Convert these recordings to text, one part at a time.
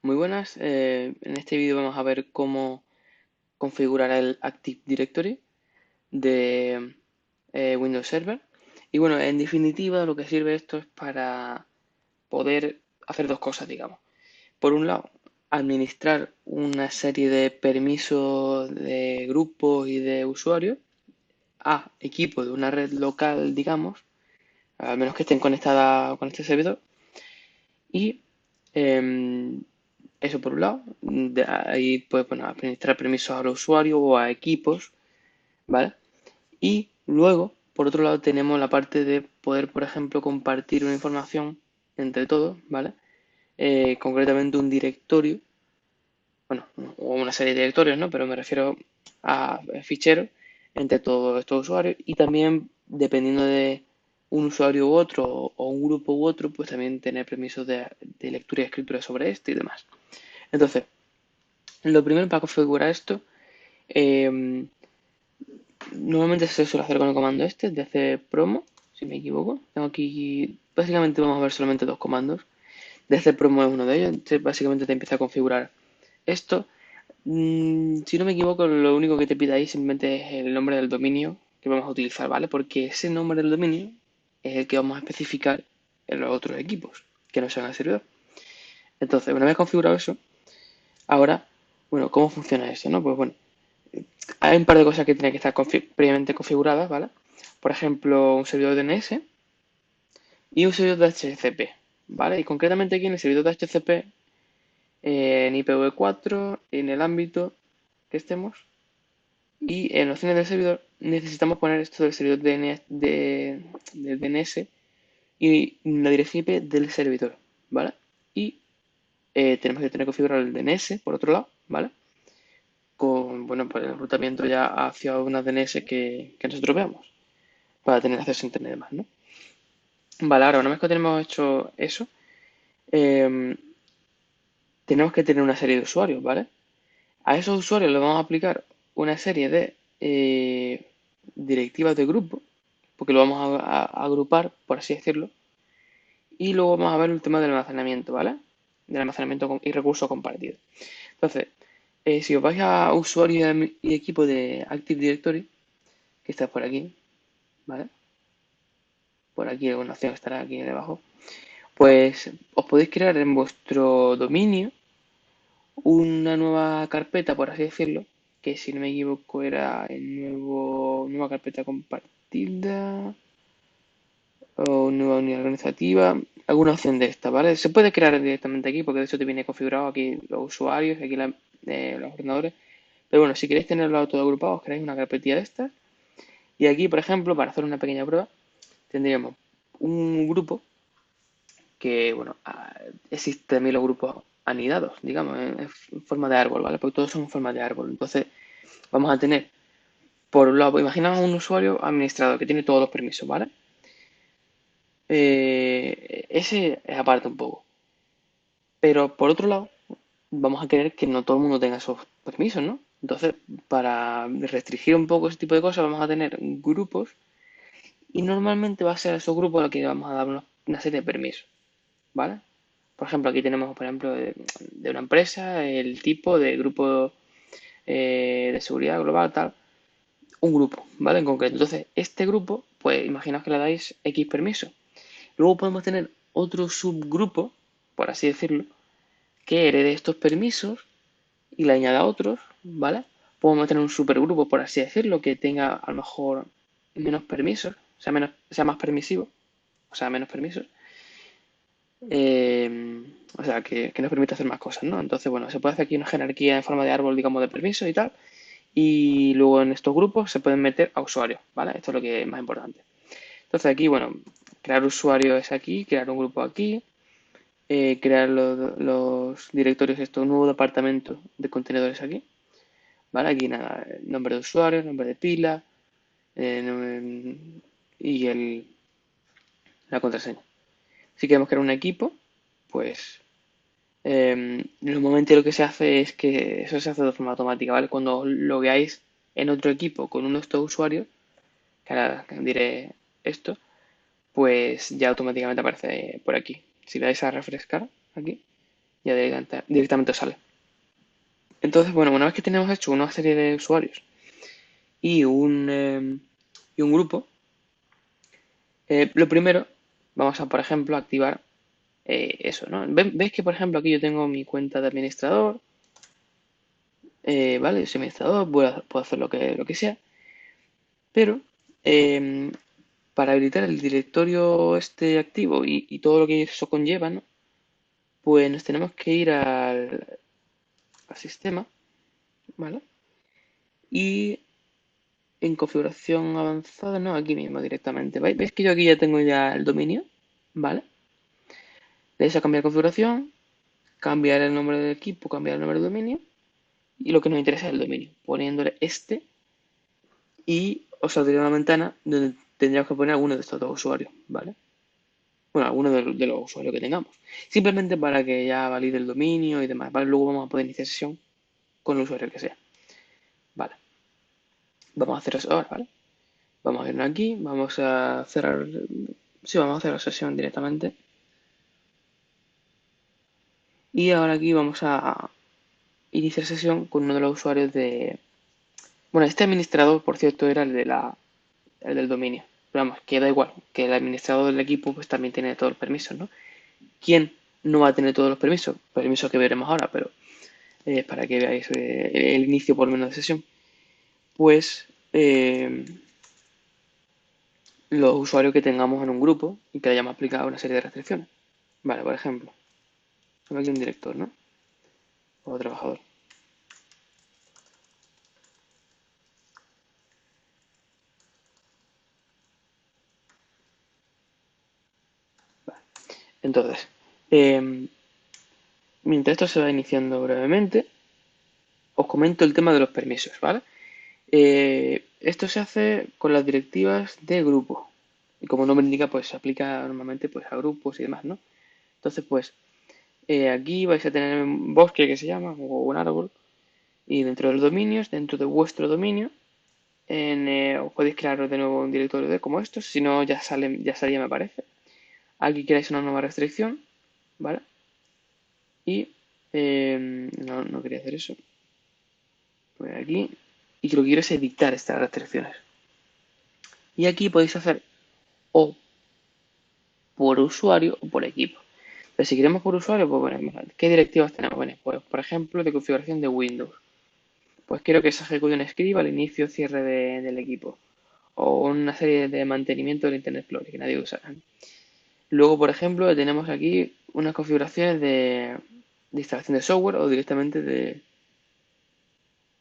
Muy buenas, en este vídeo vamos a ver cómo configurar el Active Directory de Windows Server. Y bueno, en definitiva lo que sirve esto es para poder hacer dos cosas, digamos. Por un lado, administrar una serie de permisos de grupos y de usuarios a equipos de una red local, digamos, al menos que estén conectadas con este servidor. Y em, eso por un lado, de ahí pues bueno, administrar permisos a los usuarios o a equipos, ¿vale? Y luego, por otro lado, tenemos la parte de poder, por ejemplo, compartir una información entre todos, ¿vale? Concretamente un directorio, bueno, o una serie de directorios, ¿no? Pero me refiero a ficheros entre todos estos usuarios y también, dependiendo de un usuario u otro o un grupo u otro, pues también tener permisos de lectura y escritura sobre este y demás. Entonces, lo primero para configurar esto, eh, normalmente se suele hacer con el comando este, de hacer promo, si me equivoco. Tengo aquí, básicamente vamos a ver solamente dos comandos. De hacer promo es uno de ellos, entonces básicamente te empieza a configurar esto. Si no me equivoco, lo único que te pide ahí simplemente es el nombre del dominio que vamos a utilizar, ¿vale? Porque ese nombre del dominio es el que vamos a especificar en los otros equipos que no sean el servidor. Entonces, una vez configurado eso, ahora, bueno, ¿cómo funciona eso, no? Pues bueno, hay un par de cosas que tienen que estar previamente configuradas, ¿vale? Por ejemplo, un servidor DNS y un servidor de DHCP, ¿vale? Y concretamente aquí en el servidor de DHCP, en IPv4, en el ámbito que estemos y en opciones del servidor necesitamos poner esto del servidor del DNS y la dirección IP del servidor, ¿vale? Y tenemos que tener configurado el DNS por otro lado, ¿vale? Con, bueno, pues el enrutamiento ya hacia una DNS que nosotros veamos, para tener acceso a internet y demás, ¿no? Vale, ahora una vez que tenemos hecho eso, eh, tenemos que tener una serie de usuarios, ¿vale? A esos usuarios les vamos a aplicar una serie de directivas de grupo, porque lo vamos a agrupar, por así decirlo, y luego vamos a ver el tema del almacenamiento, ¿vale? Del almacenamiento y recursos compartidos. Entonces, si os vais a usuario y equipo de Active Directory, que está por aquí, ¿vale? Por aquí alguna opción estará aquí debajo. Pues os podéis crear en vuestro dominio una nueva carpeta, por así decirlo, que si no me equivoco era nueva carpeta compartida o nueva unidad organizativa, alguna opción de esta, ¿vale? Se puede crear directamente aquí porque de hecho te viene configurado aquí los usuarios, aquí los ordenadores. Pero bueno, si queréis tenerlo todo agrupado, os creáis una carpetilla de estas. Y aquí, por ejemplo, para hacer una pequeña prueba, tendríamos un grupo que, bueno, existen también los grupos anidados, digamos, en forma de árbol, ¿vale? Porque todos son en forma de árbol. Entonces, vamos a tener, por un lado, imaginamos un usuario administrador que tiene todos los permisos, ¿vale? Ese es aparte un poco. Pero por otro lado, vamos a querer que no todo el mundo tenga esos permisos, ¿no? Entonces, para restringir un poco ese tipo de cosas, vamos a tener grupos y normalmente va a ser a esos grupos a los que vamos a dar una serie de permisos, ¿vale? Por ejemplo, aquí tenemos, por ejemplo, de una empresa, el tipo de grupo de seguridad global, tal, un grupo, ¿vale? En concreto. Entonces, este grupo, pues imaginaos que le dais X permiso. Luego podemos tener otro subgrupo, por así decirlo, que herede estos permisos y le añada otros, ¿vale? Podemos tener un supergrupo, por así decirlo, que tenga a lo mejor menos permisos, sea más permisivo, o sea, menos permisos. O sea, que nos permite hacer más cosas, ¿no? Entonces, bueno, se puede hacer aquí una jerarquía en forma de árbol, digamos, de permisos y tal. Y luego en estos grupos se pueden meter a usuarios, ¿vale? Esto es lo que es más importante. Entonces aquí, bueno, crear usuarios es aquí, crear un grupo aquí, crear los directorios, esto, un nuevo departamento de contenedores aquí, ¿vale? Aquí nada, nombre de usuario, nombre de pila y la contraseña. Si queremos crear un equipo, pues normalmente lo que se hace es que eso se hace de forma automática, ¿vale? Cuando logueáis en otro equipo con uno de estos usuarios, que ahora diré esto, pues ya automáticamente aparece por aquí. Si le dais a refrescar aquí, ya directamente os sale. Entonces, bueno, una vez que tenemos hecho una serie de usuarios y un grupo, lo primero, vamos a, por ejemplo, activar eso, ¿no? ¿Ves que, por ejemplo, aquí yo tengo mi cuenta de administrador? ¿Vale? Yo soy administrador, puedo hacer lo que sea, pero eh, para habilitar el directorio este activo y todo lo que eso conlleva, ¿no? Pues nos tenemos que ir al sistema, ¿vale? Y en configuración avanzada, no, aquí mismo directamente. ¿Veis que yo aquí ya tengo ya el dominio? ¿Vale? Le das a cambiar configuración, cambiar el nombre del equipo, cambiar el nombre del dominio. Y lo que nos interesa es el dominio, poniéndole este y os saldría una ventana donde tendríamos que poner alguno de estos dos usuarios, ¿vale? Bueno, alguno de los usuarios que tengamos. Simplemente para que ya valide el dominio y demás, ¿vale? Luego vamos a poder iniciar sesión con el usuario que sea, ¿vale? Vamos a hacer eso ahora, ¿vale? Vamos a irnos aquí, vamos a cerrar, sí, vamos a cerrar sesión directamente. Y ahora aquí vamos a iniciar sesión con uno de los usuarios de... Bueno, este administrador, por cierto, era el del dominio. Pero vamos, que da igual, que el administrador del equipo pues también tiene todos los permisos, ¿no? ¿Quién no va a tener todos los permisos? Permisos que veremos ahora, pero para que veáis el inicio por lo menos de sesión. Pues los usuarios que tengamos en un grupo y que le hayamos aplicado una serie de restricciones. Vale, por ejemplo, tengo aquí un director, ¿no? O trabajador. Entonces, eh, mientras esto se va iniciando brevemente, os comento el tema de los permisos, ¿vale? Esto se hace con las directivas de grupo. Y como el nombre indica, pues se aplica normalmente pues, a grupos y demás, ¿no? Entonces, pues aquí vais a tener un bosque que se llama, o un árbol, y dentro de los dominios, dentro de vuestro dominio, os podéis crear de nuevo un directorio de como estos, si no ya salía me parece. Aquí creáis una nueva restricción, ¿vale? Y no quería hacer eso. Voy aquí. Y lo que quiero es editar estas restricciones. Y aquí podéis hacer o por usuario o por equipo. Pero si queremos por usuario, pues bueno, ¿qué directivas tenemos? Bueno, pues por ejemplo, de configuración de Windows. Pues quiero que se ejecute un script al inicio o cierre del equipo. O una serie de mantenimiento del Internet Explorer que nadie usa. Luego, por ejemplo, tenemos aquí unas configuraciones de instalación de software o directamente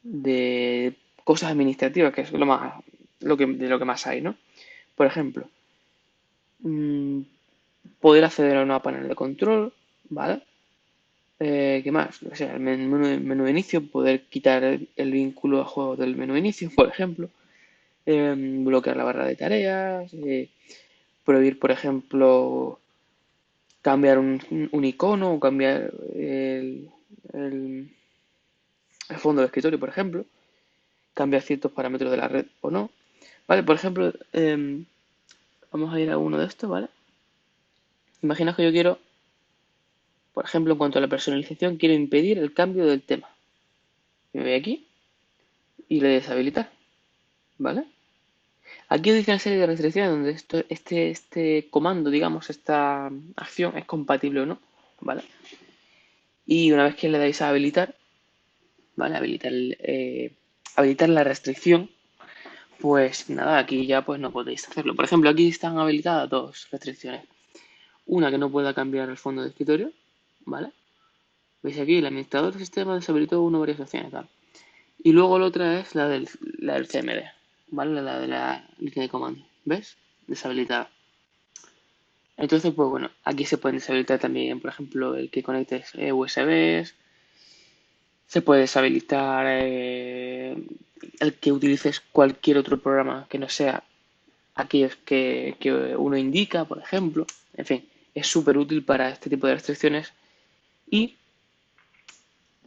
de cosas administrativas, que es de lo que más hay, ¿no? Por ejemplo, mm, poder acceder a una panel de control, ¿vale? ¿Qué más? O sea, el menú de inicio, poder quitar el vínculo a juegos del menú de inicio, por ejemplo. Bloquear la barra de tareas. Prohibir, por ejemplo, cambiar un icono o cambiar el- el fondo del escritorio, por ejemplo. Cambiar ciertos parámetros de la red o no. Vale, por ejemplo, vamos a ir a uno de estos, ¿vale? Imagina que yo quiero, por ejemplo, en cuanto a la personalización, quiero impedir el cambio del tema. Me voy aquí y le deshabilitar, ¿vale? Aquí os dice una serie de restricciones donde este comando, digamos, esta acción es compatible o no, ¿vale? Y una vez que le dais a habilitar, ¿vale? Habilitar la restricción, pues nada, aquí ya pues no podéis hacerlo. Por ejemplo, aquí están habilitadas dos restricciones. Una que no pueda cambiar el fondo de escritorio, ¿vale? Veis aquí, el administrador del sistema deshabilitó una o varias opciones, tal. Y luego la otra es la del CMD, ¿vale? La de la línea de comando, ¿ves? Deshabilitada. Entonces, pues bueno, aquí se pueden deshabilitar también, por ejemplo, el que conectes USBs, se puede deshabilitar el que utilices cualquier otro programa que no sea aquellos que uno indica, por ejemplo. En fin, es súper útil para este tipo de restricciones y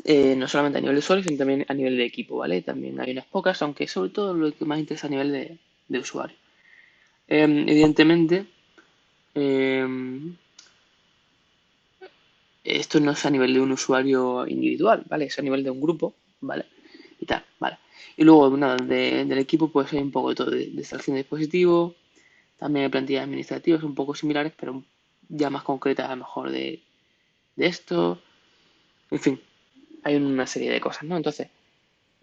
no solamente a nivel de usuario, sino también a nivel de equipo, ¿vale? También hay unas pocas, aunque sobre todo lo que más interesa a nivel de usuario. Evidentemente, eh, esto no es a nivel de un usuario individual, ¿vale? Es a nivel de un grupo, ¿vale? Y tal, ¿vale? Y luego, nada, del equipo, pues hay un poco de todo, de extracción de dispositivos, también hay plantillas administrativas un poco similares, pero ya más concretas a lo mejor de esto. En fin, hay una serie de cosas, ¿no? Entonces,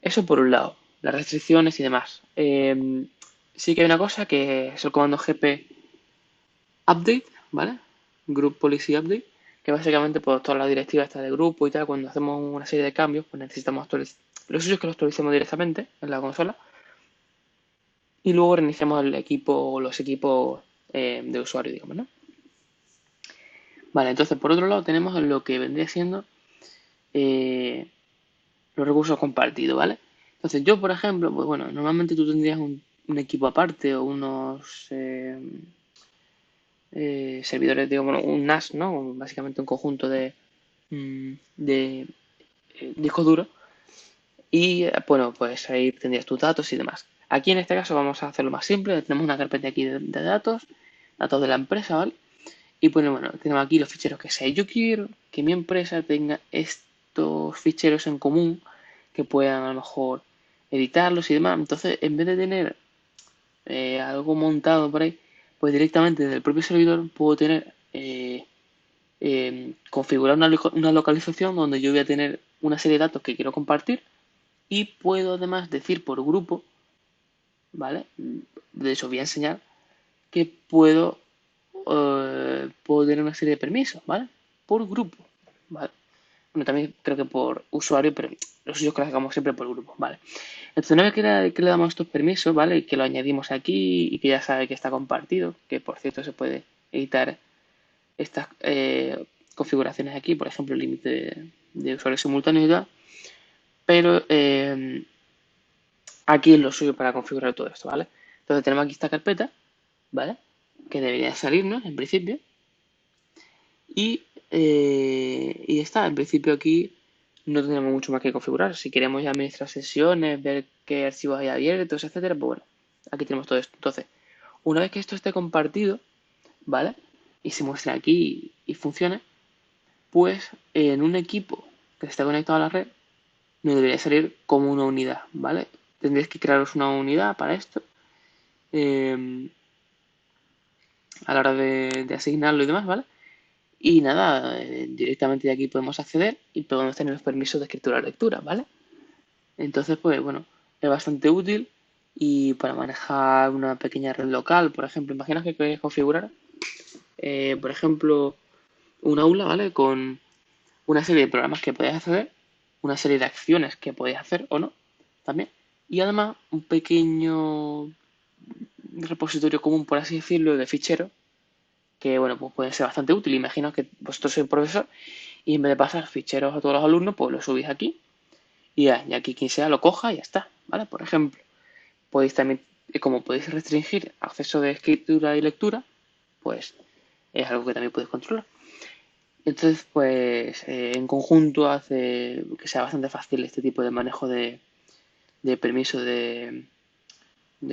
eso por un lado, las restricciones y demás. Sí que hay una cosa que es el comando GP update, ¿vale? Group Policy Update, que básicamente pues todas las directivas estas de grupo y tal, cuando hacemos una serie de cambios, pues necesitamos actualizar. Lo suyo es que lo actualicemos directamente en la consola y luego reiniciamos el equipo o los equipos de usuario, digamos, ¿no? Vale, entonces por otro lado tenemos lo que vendría siendo eh, los recursos compartidos, ¿vale? Entonces yo, por ejemplo, pues bueno, normalmente tú tendrías un equipo aparte o unos servidores, digamos, bueno, un NAS, ¿no? Básicamente un conjunto de disco duro y, bueno, pues ahí tendrías tus datos y demás. Aquí en este caso vamos a hacerlo más simple, tenemos una carpeta aquí de datos de la empresa, ¿vale? Y pues bueno, tenemos aquí los ficheros que sea. Yo quiero que mi empresa tenga estos ficheros en común, que puedan a lo mejor editarlos y demás. Entonces, en vez de tener algo montado por ahí, pues directamente desde el propio servidor puedo tener configurar una localización donde yo voy a tener una serie de datos que quiero compartir y puedo además decir por grupo, ¿vale? De eso voy a enseñar que puedo tener una serie de permisos, ¿vale? Por grupo, ¿vale? Bueno, también creo que por usuario, pero los suyos que lo hagamos siempre por grupo, ¿vale? Entonces, una vez que le damos estos permisos, ¿vale? Y que lo añadimos aquí y que ya sabe que está compartido, que por cierto se puede editar estas configuraciones aquí, por ejemplo, el límite de usuarios simultáneos y tal, pero aquí es lo suyo para configurar todo esto, ¿vale? Entonces tenemos aquí esta carpeta, ¿vale? Que debería salirnos en principio. Y ya está, en principio aquí no tenemos mucho más que configurar. Si queremos ya administrar sesiones, ver qué archivos hay abiertos, etcétera, pues bueno, aquí tenemos todo esto. Entonces, una vez que esto esté compartido, ¿vale? Y se muestre aquí y funcione, pues en un equipo que esté conectado a la red, nos debería salir como una unidad, ¿vale? Tendréis que crearos una unidad para esto eh, a la hora de asignarlo y demás, ¿vale? Y nada, directamente de aquí podemos acceder y podemos tener los permisos de escritura-lectura, ¿vale? Entonces, pues bueno, es bastante útil y para manejar una pequeña red local, por ejemplo, imagina que queréis configurar, por ejemplo, un aula, ¿vale? Con una serie de programas que podéis acceder, una serie de acciones que podéis hacer o no, también. Y además un pequeño repositorio común, por así decirlo, de ficheros que, bueno, pues puede ser bastante útil. Imagino que vosotros sois profesor y en vez de pasar ficheros a todos los alumnos, pues los subís aquí y aquí quien sea lo coja y ya está, ¿vale? Por ejemplo, podéis también, como podéis restringir acceso de escritura y lectura, pues es algo que también podéis controlar. Entonces, pues en conjunto hace que sea bastante fácil este tipo de manejo de permiso de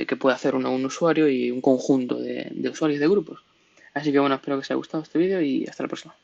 que puede hacer un usuario y un conjunto de usuarios de grupos. Así que bueno, espero que os haya gustado este vídeo y hasta la próxima.